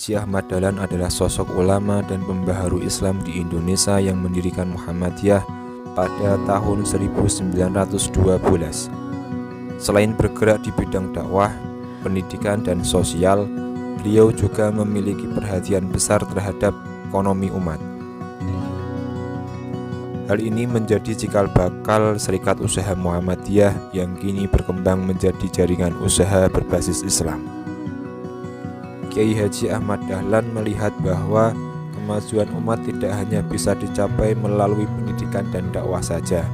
Haji Ahmad Dahlan adalah sosok ulama dan pembaharu Islam di Indonesia yang mendirikan Muhammadiyah pada tahun 1912. Selain bergerak di bidang dakwah, pendidikan, dan sosial, beliau juga memiliki perhatian besar terhadap ekonomi umat. Hal ini menjadi cikal bakal Serikat Usaha Muhammadiyah yang kini berkembang menjadi jaringan usaha berbasis Islam. Kiai Haji Ahmad Dahlan melihat bahwa kemajuan umat tidak hanya bisa dicapai melalui pendidikan dan dakwah saja,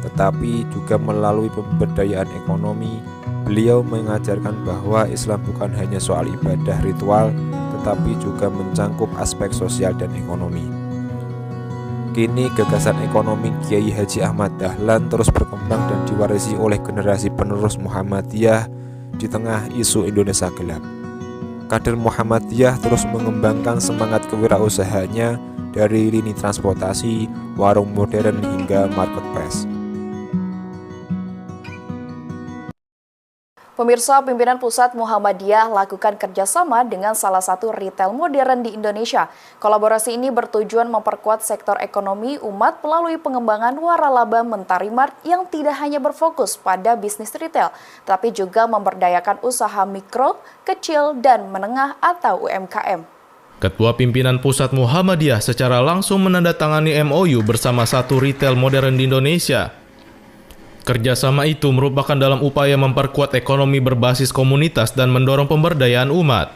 tetapi juga melalui pemberdayaan ekonomi. Beliau mengajarkan bahwa Islam bukan hanya soal ibadah ritual, tetapi juga mencangkup aspek sosial dan ekonomi. Kini gagasan ekonomi Kiai Haji Ahmad Dahlan terus berkembang dan diwarisi oleh generasi penerus Muhammadiyah di tengah isu Indonesia gelap. Kader Muhammadiyah terus mengembangkan semangat kewirausahanya dari lini transportasi, warung modern hingga marketplace. Pemirsa, pimpinan pusat Muhammadiyah lakukan kerjasama dengan salah satu retail modern di Indonesia. Kolaborasi ini bertujuan memperkuat sektor ekonomi umat melalui pengembangan waralaba Mentari Mart yang tidak hanya berfokus pada bisnis retail, tapi juga memberdayakan usaha mikro, kecil, dan menengah atau UMKM. Ketua Pimpinan Pusat Muhammadiyah secara langsung menandatangani MOU bersama satu retail modern di Indonesia. Kerjasama itu merupakan dalam upaya memperkuat ekonomi berbasis komunitas dan mendorong pemberdayaan umat.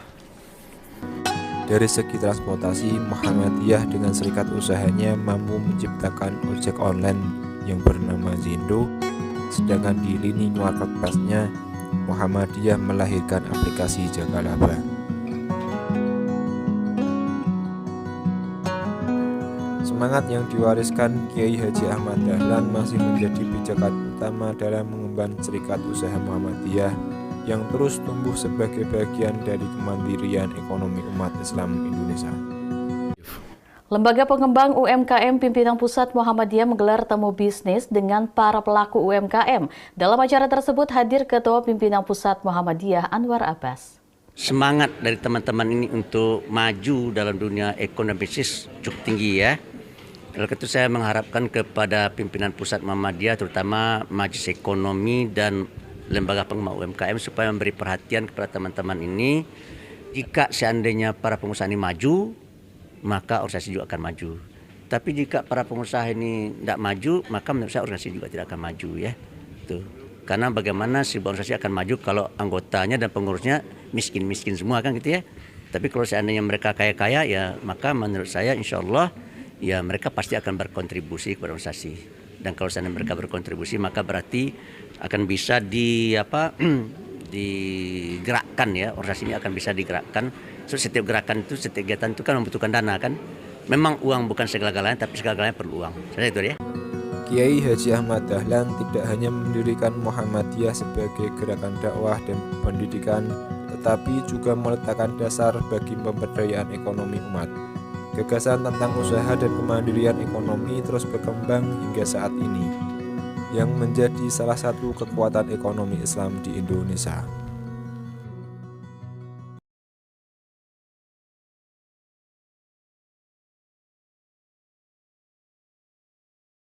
Dari segi transportasi, Muhammadiyah dengan serikat usahanya mampu menciptakan ojek online yang bernama Zindo, sedangkan di lini marketplace-nya, Muhammadiyah melahirkan aplikasi Jagalaba. Semangat yang diwariskan Kiai Haji Ahmad Dahlan masih menjadi pijakan utama dalam mengemban Serikat Usaha Muhammadiyah yang terus tumbuh sebagai bagian dari kemandirian ekonomi umat Islam Indonesia. Lembaga Pengembang UMKM Pimpinan Pusat Muhammadiyah menggelar temu bisnis dengan para pelaku UMKM. Dalam acara tersebut hadir Ketua Pimpinan Pusat Muhammadiyah Anwar Abbas. Semangat dari teman-teman ini untuk maju dalam dunia ekonomi bisnis cukup tinggi ya. Oleh itu saya mengharapkan kepada pimpinan pusat Muhammadiyah terutama Majelis Ekonomi dan Lembaga Pengembang UMKM supaya memberi perhatian kepada teman-teman ini. Jika seandainya para pengusaha ini maju, maka organisasi juga akan maju. Tapi jika para pengusaha ini tidak maju, maka menurut saya organisasi juga tidak akan maju ya. Tuh. Karena bagaimana sebuah organisasi akan maju kalau anggotanya dan pengurusnya miskin-miskin semua kan gitu ya. Tapi kalau seandainya mereka kaya-kaya ya maka menurut saya insya Allah ya mereka pasti akan berkontribusi kepada organisasi. Dan kalau seandainya mereka berkontribusi maka berarti akan bisa digerakkan ya, organisasi ini akan bisa digerakkan. So, setiap gerakan itu, setiap kegiatan itu kan membutuhkan dana kan. Memang uang bukan segala-galanya tapi segala-galanya perlu uang. Saya itu ya. Kiai Haji Ahmad Dahlan tidak hanya mendirikan Muhammadiyah sebagai gerakan dakwah dan pendidikan, tetapi juga meletakkan dasar bagi pemberdayaan ekonomi umat. Gagasan tentang usaha dan kemandirian ekonomi terus berkembang hingga saat ini, yang menjadi salah satu kekuatan ekonomi Islam di Indonesia.